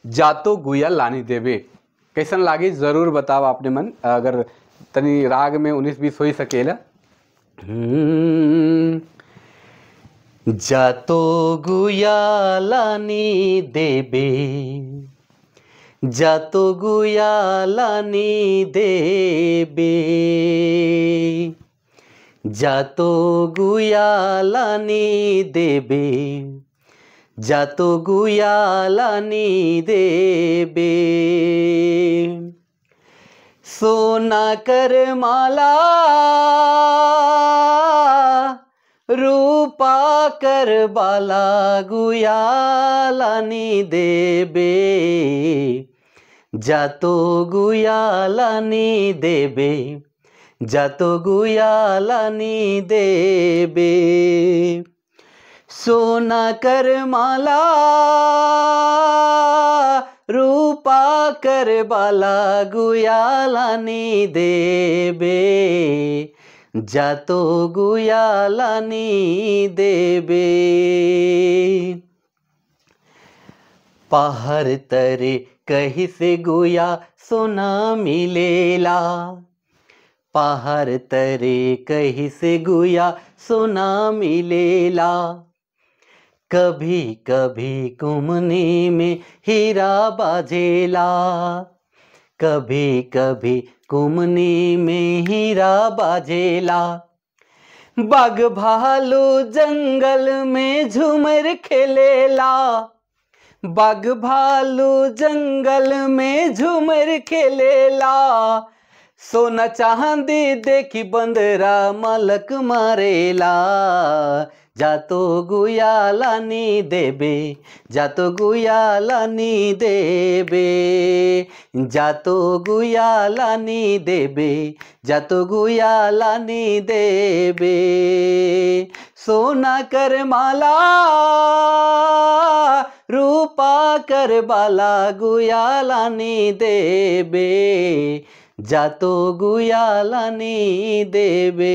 जातो गुया लानी देबे। कैसन लागी जरूर बताओ आपने मन, अगर तनी राग में 19-20 हो ही सकेला। जातो गुया लानी देबे, जातो गुया लानी देबे, जातो गुया लानी देबे, जातो गुया लानी देबे। सोना कर माला रूपा कर बाला गुया लानी देबे, जातो गुया लानी देबे, जातो गुया लानी देबे। सोना कर माला रूपा कर बाला गुया लानी देबे, जातो गुया लानी देबे। पहाड़ तरे कहीं से गुया सोना मिलेला, पहाड़ तरे कहीं से गुया सोना मिलेला। कभी कभी कुमनी में हीरा बाजेला, कभी कभी कुमनी में हीरा बाजेला। बाघ भालू जंगल में झूमर खेलेला, बाघ भालू जंगल में झूमर खेलेला। सोना चांदी देखी बंदरा मलक मारेला, जातो गुया लानी देबे, जातो गुया लानी देबे, जातो गुया लानी देबे, जातो गुया लानी देबे। सोना कर माला रूपा कर बाला गुया लानी देबे, जातो गुया लानी देबे।